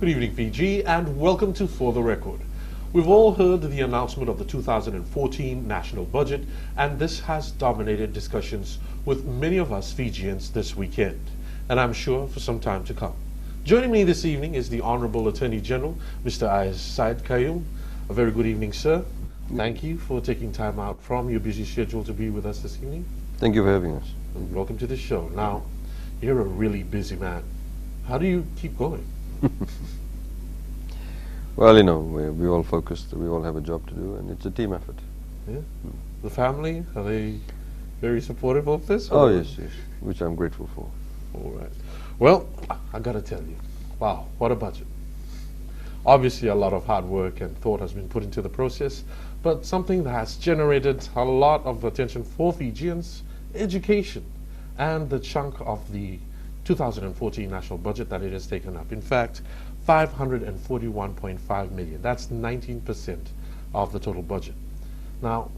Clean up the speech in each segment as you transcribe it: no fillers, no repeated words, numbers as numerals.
Good evening, Fiji, and welcome to For the Record. We've all heard the announcement of the 2014 national budget, and this has dominated discussions with many of us Fijians this weekend, and I'm sure for some time to come. Joining me this evening is the Honorable Attorney General, Mr. Ais Said Qayyum. A very good evening, sir. Thank you for taking time out from your busy schedule to be with us this evening. Thank you for having us. And welcome to the show. Now, you're a really busy man. How do you keep going? Well, you know, we're all focused, we all have a job to do, and it's a team effort. Yeah. The family, are they very supportive of this? Oh, yes, which I'm grateful for. All right. Well, I gotta tell you, wow, what a budget. Obviously, a lot of hard work and thought has been put into the process, but something that has generated a lot of attention for Fijians, education, and the chunk of the 2014 national budget that it has taken up. In fact, 541.5 million. That's 19% of the total budget. Now,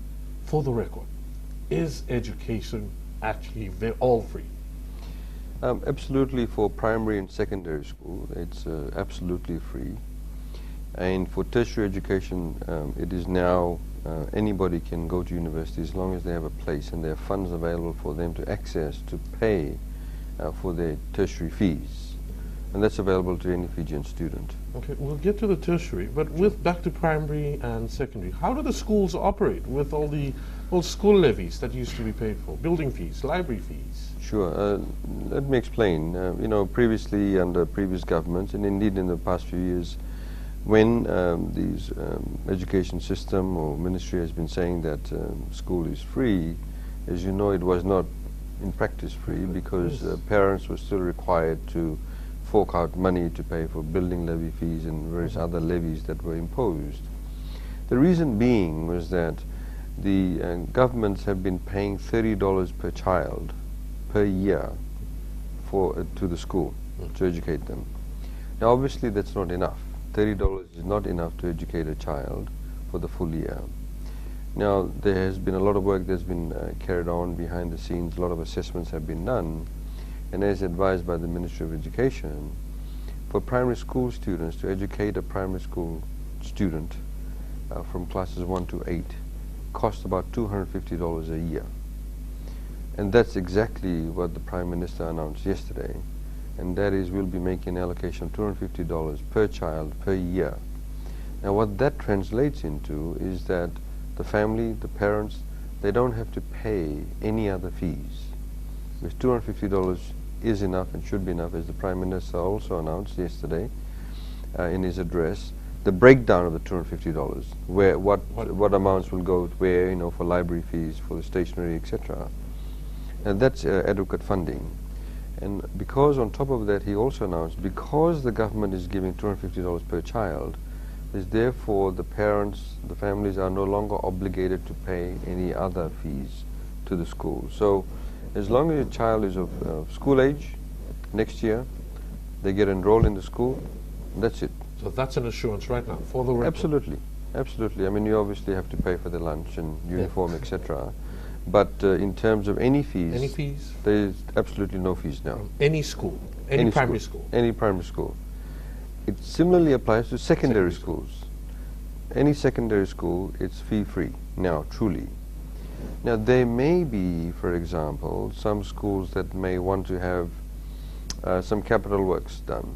for the record, is education actually all free? Absolutely, for primary and secondary school, it's absolutely free. And for tertiary education, it is now anybody can go to university as long as they have a place and there are funds available for them to access to pay for their tertiary fees. And that's available to any Fijian student. Okay, we'll get to the tertiary, but with back to primary and secondary, how do the schools operate with all the school levies that used to be paid for, building fees, library fees? Sure. Let me explain. You know, previously under previous governments, and indeed in the past few years, when these education system or ministry has been saying that school is free, as you know, it was not in practice free because parents were still required to fork out money to pay for building levy fees and various other levies that were imposed. The reason being was that the governments have been paying $30 per child per year to the school to educate them. Now obviously that's not enough. $30 is not enough to educate a child for the full year. Now there has been a lot of work that's been carried on behind the scenes, a lot of assessments have been done, and as advised by the Ministry of Education, for primary school students to educate a primary school student from classes 1 to 8 costs about $250 a year. And that's exactly what the Prime Minister announced yesterday, and that is we'll be making an allocation of $250 per child per year. Now what that translates into is that the family, the parents, they don't have to pay any other fees. With $250 is enough and should be enough, as the Prime Minister also announced yesterday in his address, the breakdown of the $250, where what amounts will go where, you know, for library fees, for the stationery, etc. And that's adequate funding. And because on top of that he also announced, because the government is giving $250 per child, is therefore the parents, the families are no longer obligated to pay any other fees to the school. So as long as your child is of school age, next year, they get enrolled in the school, that's it. So that's an assurance right now, for the record. Absolutely, absolutely. I mean, you obviously have to pay for the lunch and uniform, etc. But in terms of any fees, there is absolutely no fees now. Any school, any primary school. Any primary school. It similarly applies to secondary schools. Any secondary school, it's fee-free now, truly. Now there may be, for example, some schools that may want to have some capital works done,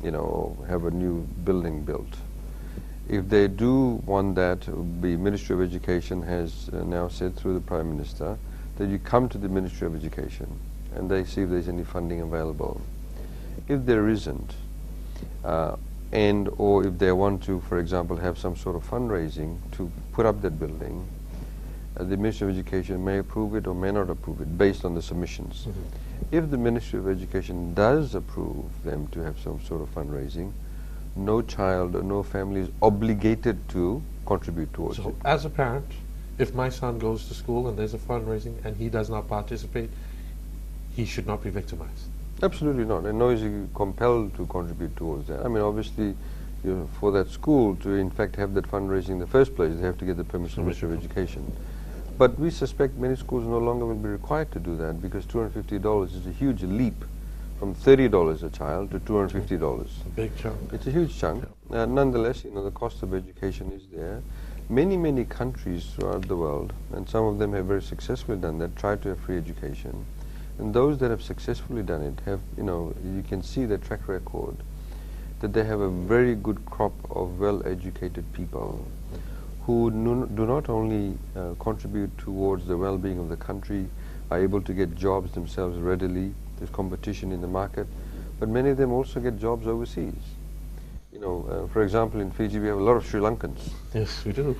you know, have a new building built. If they do want that, the Ministry of Education has now said through the Prime Minister that you come to the Ministry of Education and they see if there's any funding available. If there isn't, and or if they want to, for example, have some sort of fundraising to put up that building, the Ministry of Education may approve it or may not approve it based on the submissions. If the Ministry of Education does approve them to have some sort of fundraising, no child or no family is obligated to contribute towards it. So as a parent, if my son goes to school and there's a fundraising and he does not participate, he should not be victimized? Absolutely not, and nor is he compelled to contribute towards that. I mean, obviously, you know, for that school to in fact have that fundraising in the first place, they have to get the permission of the Ministry of Education. But we suspect many schools no longer will be required to do that because $250 is a huge leap from $30 a child to $250. A big chunk. It's a huge chunk. Nonetheless, the cost of education is there. Many countries throughout the world, and some of them have very successfully done that, try to have free education. And those that have successfully done it have, you can see their track record, that they have a very good crop of well-educated people who do not only contribute towards the well-being of the country, are able to get jobs themselves readily, there's competition in the market, but many of them also get jobs overseas. For example, in Fiji we have a lot of Sri Lankans. Yes, we do.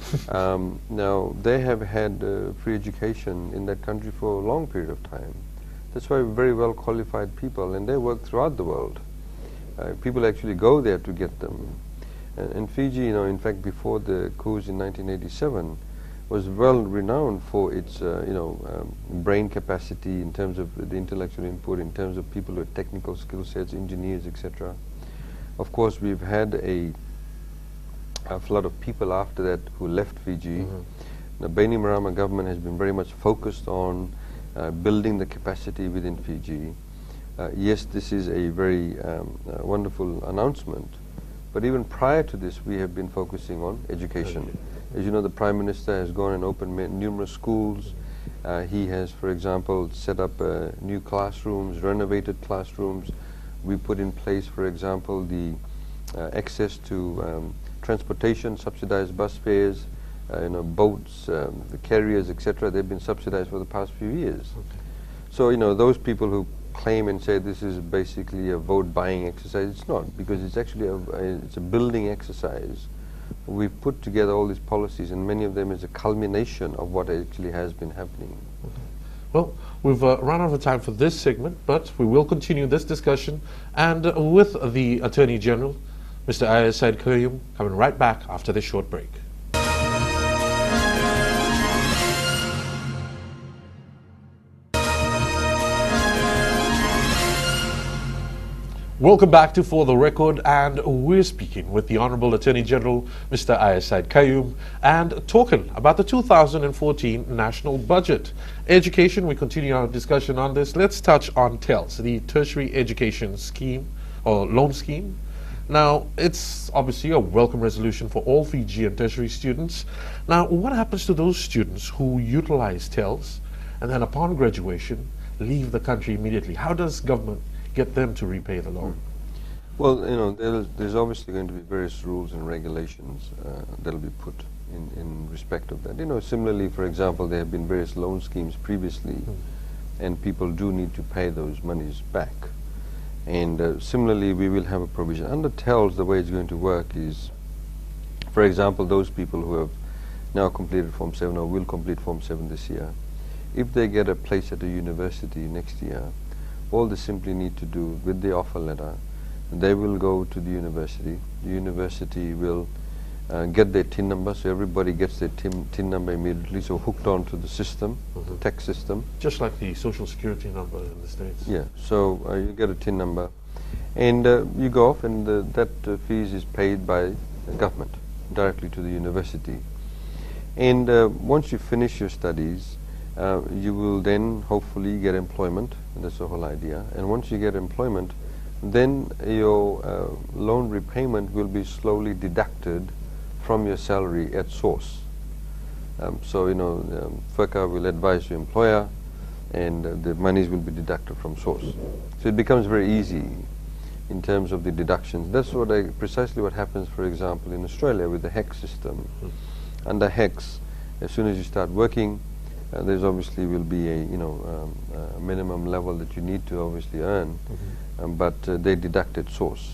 Now, they have had free education in that country for a long period of time. That's why very well qualified people, and they work throughout the world. People actually go there to get them. And Fiji, in fact, before the coups in 1987, was well renowned for its, brain capacity in terms of the intellectual input, in terms of people with technical skill sets, engineers, etc. Of course, we've had a flood of people after that who left Fiji. The Bainimarama government has been very much focused on building the capacity within Fiji. Yes, this is a very wonderful announcement, but even prior to this, we have been focusing on education. As you know, the Prime Minister has gone and opened numerous schools. He has, for example, set up new classrooms, renovated classrooms. We put in place, for example, the access to transportation, subsidized bus fares, boats, the carriers, etc. They've been subsidized for the past few years. So, those people who claim and say this is basically a vote-buying exercise, it's not, because it's actually it's a building exercise. We've put together all these policies, and many of them is a culmination of what actually has been happening. Well, we've run out of time for this segment, but we will continue this discussion, and with the Attorney General, Mr. Ayaz Said Qayyum, coming right back after this short break. Welcome back to For the Record, and we're speaking with the Honorable Attorney General, Mr. Ayaz Said Qayyum, and talking about the 2014 National Budget. Education, we continue our discussion on this. Let's touch on TELS, the Tertiary Education Scheme, or Loan Scheme. Now, it's obviously a welcome resolution for all Fijian tertiary students. Now, what happens to those students who utilize TELS and then upon graduation leave the country immediately? How does government get them to repay the loan? Well, there's obviously going to be various rules and regulations that'll be put in respect of that. Similarly, for example, there have been various loan schemes previously, and people do need to pay those monies back. And similarly, we will have a provision. Under TELS, the way it's going to work is, for example, those people who have now completed Form 7 or will complete Form 7 this year, if they get a place at a university next year, all they simply need to do with the offer letter, they will go to the university. The university will get their TIN number, so everybody gets their TIN number immediately, so hooked onto the system, the tax system. Just like the Social Security number in the States. Yeah, so you get a TIN number, and you go off, and that fees is paid by the government directly to the university. And once you finish your studies, you will then hopefully get employment. That's the whole idea. And once you get employment, then your loan repayment will be slowly deducted from your salary at source. So FERCA will advise your employer, and the monies will be deducted from source. So it becomes very easy in terms of the deductions. That's precisely what happens, for example, in Australia with the HECS system. Under HECS, as soon as you start working, there's obviously will be a minimum level that you need to obviously earn, but they deduct at source.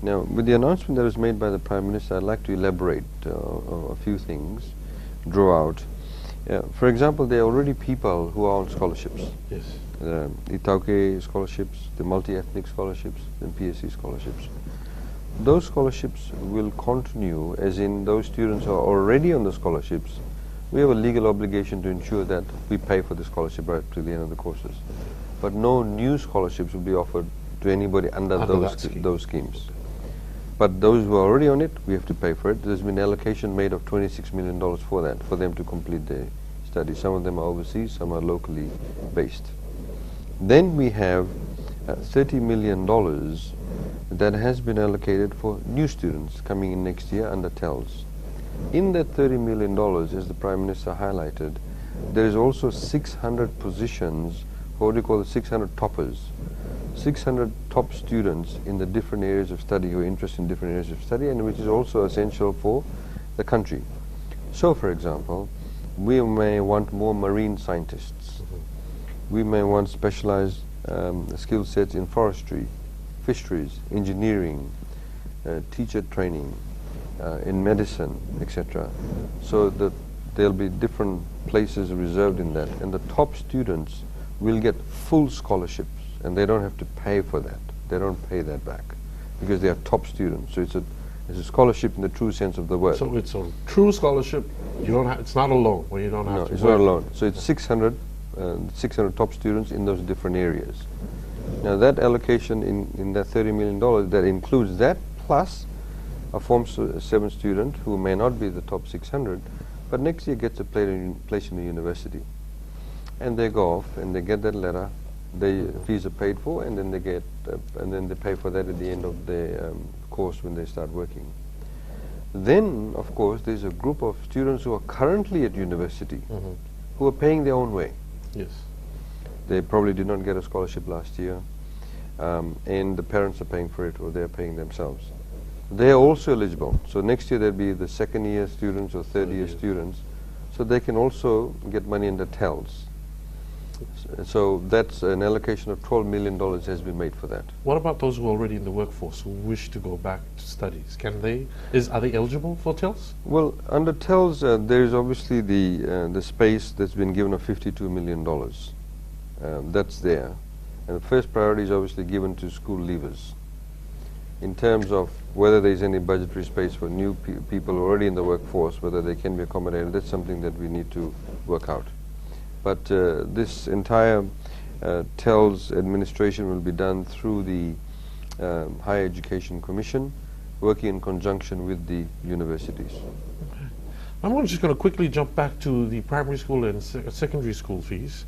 Now, with the announcement that was made by the Prime Minister, I'd like to elaborate a few things, draw out. For example, there are already people who are on scholarships. Yes. The Itauke scholarships, the multi-ethnic scholarships, and PSC scholarships. Those scholarships will continue, as in those students who are already on the scholarships. We have a legal obligation to ensure that we pay for the scholarship right to the end of the courses. But no new scholarships will be offered to anybody under those schemes. But those who are already on it, we have to pay for it. There's been allocation made of $26 million for that, for them to complete their studies. Some of them are overseas, some are locally based. Then we have $30 million that has been allocated for new students coming in next year under TELS. In that $30 million, as the Prime Minister highlighted, there is also 600 positions for what we call the 600 toppers. 600 top students in the different areas of study who are interested in different areas of study, and which is also essential for the country. So, for example, we may want more marine scientists. We may want specialized skill sets in forestry, fisheries, engineering, teacher training, in medicine, etc. So that there'll be different places reserved in that, and the top students will get full scholarships, and they don't have to pay for that. They don't pay that back because they are top students. So it's a scholarship in the true sense of the word. So it's a true scholarship. You don't have, it's not a loan where you don't have No, to it's work. not a loan. So it's 600 top students in those different areas. Now that allocation in that $30 million, that includes that plus a Form 7 student who may not be the top 600, but next year gets a place in the university. And they go off and they get that letter, their fees are paid for, and then they get, and then they pay for that at the end of their course when they start working. Then, of course, there's a group of students who are currently at university who are paying their own way. Yes. They probably did not get a scholarship last year, and the parents are paying for it, or they're paying themselves. They are also eligible. So next year there'll be the second year students or third year students, so they can also get money in the TELS. So that's an allocation of $12 million has been made for that. What about those who are already in the workforce who wish to go back to studies? Can they? Are they eligible for TELS? Well, under TELS, there is obviously the space that's been given of $52 million. That's there, and the first priority is obviously given to school leavers. In terms of whether there is any budgetary space for new people already in the workforce, whether they can be accommodated, that's something that we need to work out. But this entire TELS administration will be done through the Higher Education Commission, working in conjunction with the universities. I'm just going to quickly jump back to the primary school and secondary school fees.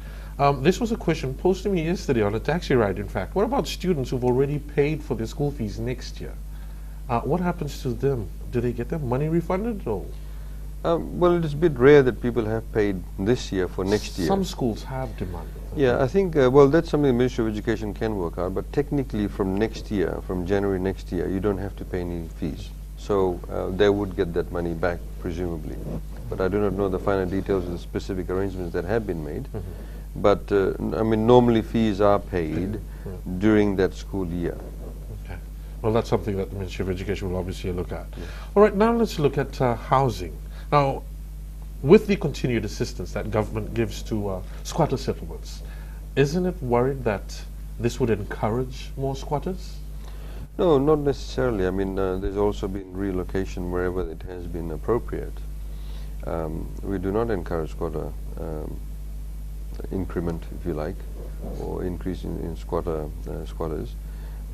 This was a question posed to me yesterday on a taxi ride, in fact. What about students who've already paid for their school fees next year? What happens to them? Do they get their money refunded? Or? Well, it's a bit rare that people have paid this year for next year. Some schools have demanded that. Yeah, I think, well, that's something the Ministry of Education can work out, but technically from next year, from January next year, you don't have to pay any fees. So they would get that money back, presumably. But I do not know the final details of the specific arrangements that have been made. But, I mean, normally fees are paid during that school year. Okay. Well, that's something that the Ministry of Education will obviously look at. All right, now let's look at housing. Now, with the continued assistance that government gives to squatter settlements, isn't it worried that this would encourage more squatters? No, not necessarily. I mean, there's also been relocation wherever it has been appropriate. We do not encourage squatter increment, if you like, or increase in squatters.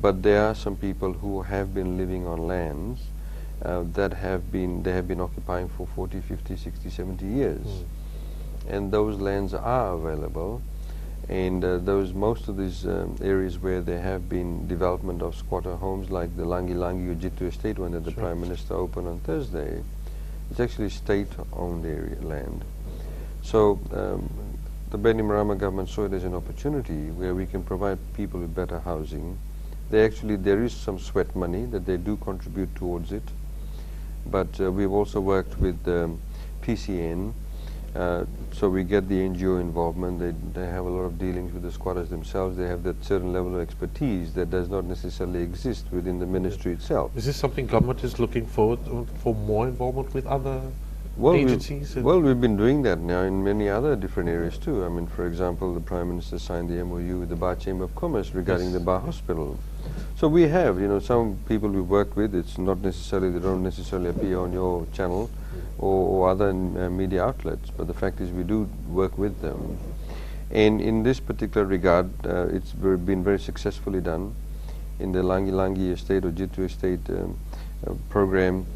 But there are some people who have been living on lands they have been occupying for 40, 50, 60, 70 years. And those lands are available, and most of these areas where there have been development of squatter homes, like the Langi Langi Ujitu estate one that the Prime Minister opened on Thursday, it's actually state-owned area land. So the Bainimarama government saw it as an opportunity where we can provide people with better housing. There is some sweat money that they do contribute towards it, but we've also worked with PCN, so we get the NGO involvement. They have a lot of dealings with the squatters themselves. They have that certain level of expertise that does not necessarily exist within the ministry itself. Is this something government is looking forward for more involvement with other agencies? We've been doing that now in many other different areas too. I mean, for example, the Prime Minister signed the MOU with the Bar Chamber of Commerce regarding the Bar Hospital. So we have, some people we work with, it's not necessarily, they don't necessarily appear on your channel or other media outlets, but the fact is we do work with them. And in this particular regard, it's been very successfully done. In the Langi Langi estate or Jitu estate program,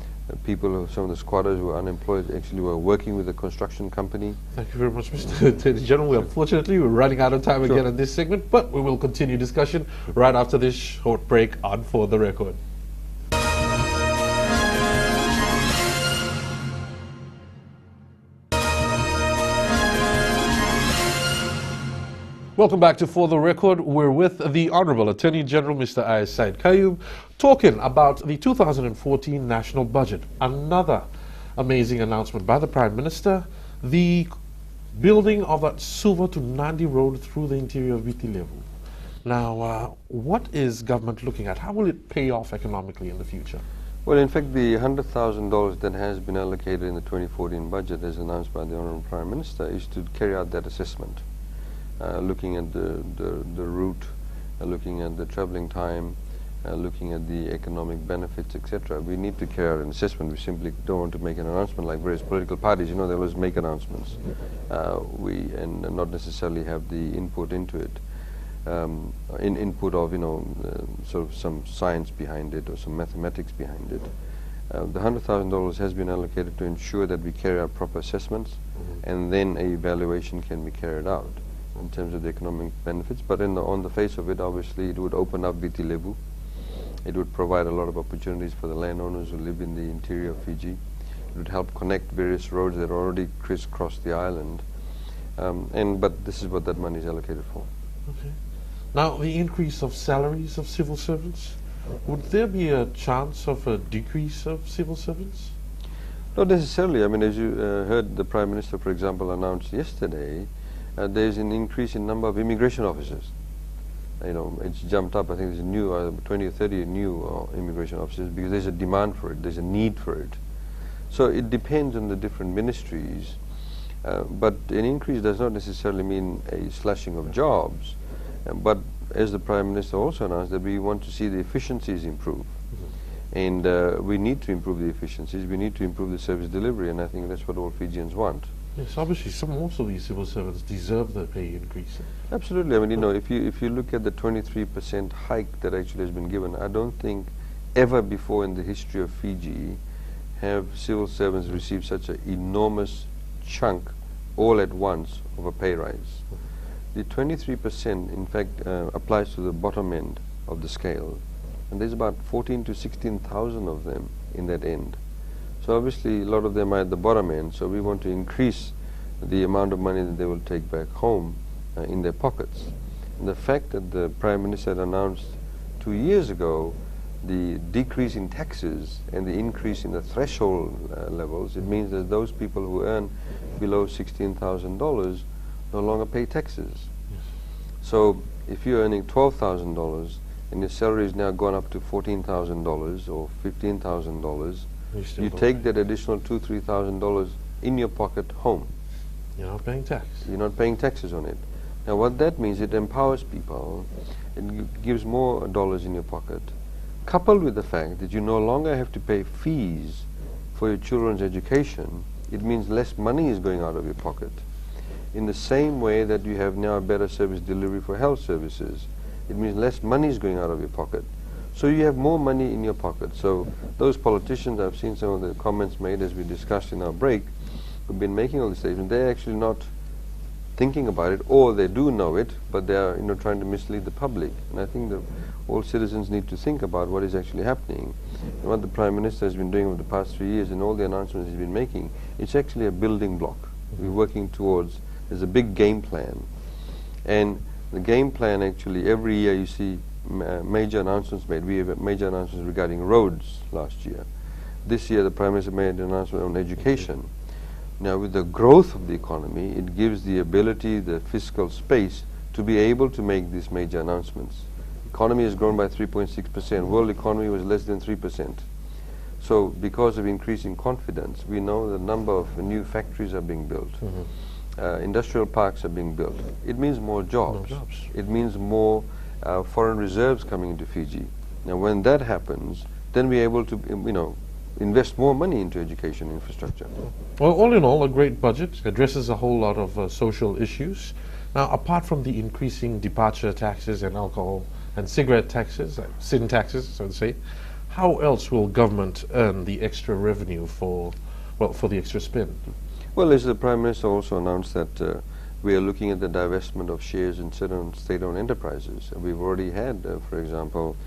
people, some of the squatters who were unemployed actually were working with a construction company. Thank you very much, Mr. Attorney General. Unfortunately, we're running out of time again in this segment, but we will continue discussion right after this short break on For the Record. Welcome back to For the Record. We're with the Honorable Attorney General, Mr. Ayaz Said Qayyum, talking about the 2014 national budget. Another amazing announcement by the Prime Minister, the building of that Suva to Nandi road through the interior of Viti Levu. Now, what is government looking at? How will it pay off economically in the future? Well, in fact, the $100,000 that has been allocated in the 2014 budget, as announced by the Honorable Prime Minister, is to carry out that assessment. Looking at the route, looking at the travelling time, looking at the economic benefits, etc. We need to carry out an assessment. We simply don't want to make an announcement like various political parties. You know, they always make announcements. And not necessarily have the input into it. Input of, sort of some science behind it or some mathematics behind it. The $100,000 has been allocated to ensure that we carry out proper assessments, and then an evaluation can be carried out in terms of the economic benefits. But on the face of it, obviously, it would open up Viti Levu. It would provide a lot of opportunities for the landowners who live in the interior of Fiji. It would help connect various roads that already crisscross the island. But this is what that money is allocated for. Okay. Now, the increase of salaries of civil servants, would there be a chance of a decrease of civil servants? Not necessarily. I mean, as you heard the Prime Minister, for example, announce yesterday, there's an increase in number of immigration officers. It's jumped up. I think there's a new 20 or 30 new immigration officers because there's a demand for it. There's a need for it. So it depends on the different ministries. But an increase does not necessarily mean a slashing of jobs. But as the Prime Minister also announced, that we want to see the efficiencies improve. And we need to improve the efficiencies. We need to improve the service delivery. And I think that's what all Fijians want. Yes, obviously, most of these civil servants deserve the pay increase. Absolutely. I mean, if you look at the 23% hike that actually has been given, I don't think ever before in the history of Fiji have civil servants received such an enormous chunk all at once of a pay rise. The 23%, in fact, applies to the bottom end of the scale, and there's about 14 to 16,000 of them in that end. So obviously a lot of them are at the bottom end, so we want to increase the amount of money that they will take back home in their pockets. And the fact that the Prime Minister had announced 2 years ago the decrease in taxes and the increase in the threshold levels, it means that those people who earn below $16,000 no longer pay taxes. Yes. So if you're earning $12,000 and your salary is now gone up to $14,000 or $15,000, you take that additional $2,000 to $3,000 in your pocket home. You're not paying tax. You're not paying taxes on it. Now what that means, it empowers people, it gives more dollars in your pocket, coupled with the fact that you no longer have to pay fees for your children's education. It means less money is going out of your pocket. In the same way that you have now a better service delivery for health services, it means less money is going out of your pocket. So you have more money in your pocket. So those politicians, I've seen some of the comments made as we discussed in our break, who've been making all these statements, they're actually not thinking about it, or they do know it, but they are trying to mislead the public. And I think that all citizens need to think about what is actually happening. And what the Prime Minister has been doing over the past 3 years and all the announcements he's been making, it's actually a building block. We're working towards, there's a big game plan. And the game plan actually, every year you see major announcements made. We have major announcements regarding roads last year. This year the Prime Minister made an announcement on education. Now with the growth of the economy, it gives the ability, the fiscal space to be able to make these major announcements. Economy has grown by 3.6%. World economy was less than 3%. So because of increasing confidence, we know the number of new factories are being built. Industrial parks are being built. It means more jobs. It means more foreign reserves coming into Fiji. Now when that happens, then we're able to invest more money into education infrastructure. Well, all in all, a great budget addresses a whole lot of social issues. Now, apart from the increasing departure taxes and alcohol and cigarette taxes, sin taxes, so to say, how else will government earn the extra revenue for the extra spend? Well, as the Prime Minister also announced that we are looking at the divestment of shares in certain state-owned enterprises. We've already had, for example,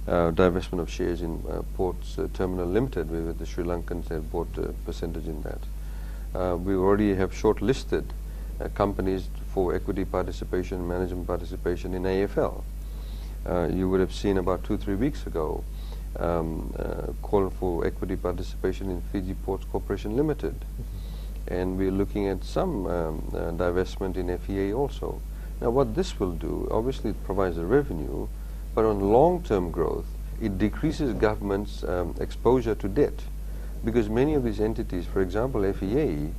divestment of shares in Ports Terminal Limited, where the Sri Lankans have bought a percentage in that. We already have shortlisted companies for equity participation, management participation in AFL. You would have seen about 2-3 weeks ago call for equity participation in Fiji Ports Corporation Limited. And we're looking at some divestment in FEA also. Now what this will do, obviously it provides a revenue, but on long-term growth, it decreases government's exposure to debt. Because many of these entities, for example FEA,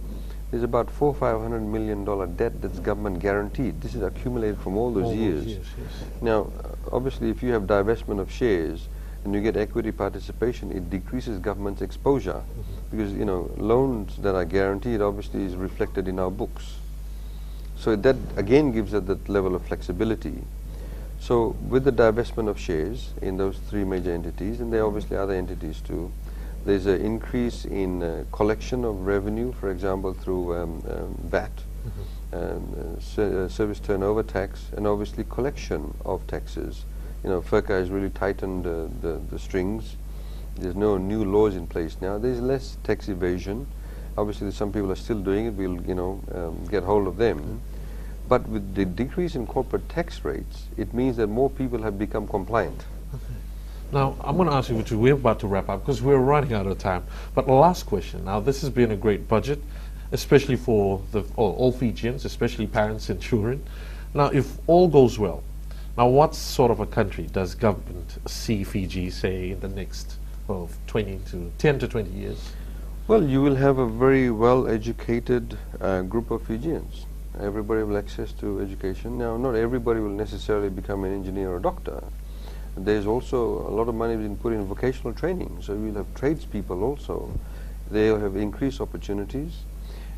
there's about $400-500 million debt that's government guaranteed. This is accumulated from all those years. Yes. Now, obviously if you have divestment of shares, and you get equity participation, it decreases government's exposure because loans that are guaranteed obviously is reflected in our books. So that again gives us that level of flexibility. So with the divestment of shares in those 3 major entities, and there are obviously other entities too, there's an increase in collection of revenue, for example through VAT, service turnover tax, and obviously collection of taxes. FERCA has really tightened the strings. There's no new laws in place now. There's less tax evasion. Obviously, some people are still doing it. We'll, get hold of them. But with the decrease in corporate tax rates, it means that more people have become compliant. Now, I'm going to ask you, we're about to wrap up because we're running out of time. But last question. Now, this has been a great budget, especially for all Fijians, especially parents and children. Now, if all goes well, now, what sort of a country does government see Fiji, say, in the next 10 to 20 years? Well, you will have a very well-educated group of Fijians. Everybody will have access to education. Now, not everybody will necessarily become an engineer or doctor. There's also a lot of money being put in vocational training, so we'll have tradespeople also. They'll have increased opportunities,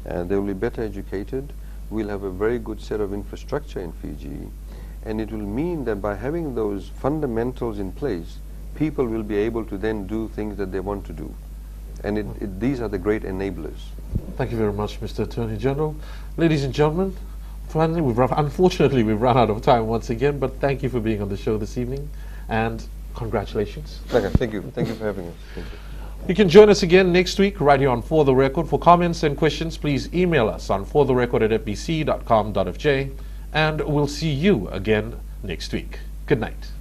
and they will be better educated. We'll have a very good set of infrastructure in Fiji. And it will mean that by having those fundamentals in place, people will be able to then do things that they want to do. And these are the great enablers. Thank you very much, Mr. Attorney General. Ladies and gentlemen, finally, unfortunately, we've run out of time once again, but thank you for being on the show this evening, and congratulations. Okay, thank you. Thank you for having us. Thank you. You can join us again next week right here on For the Record. For comments and questions, please email us on fortherecord@fbc.com.fj. And we'll see you again next week. Good night.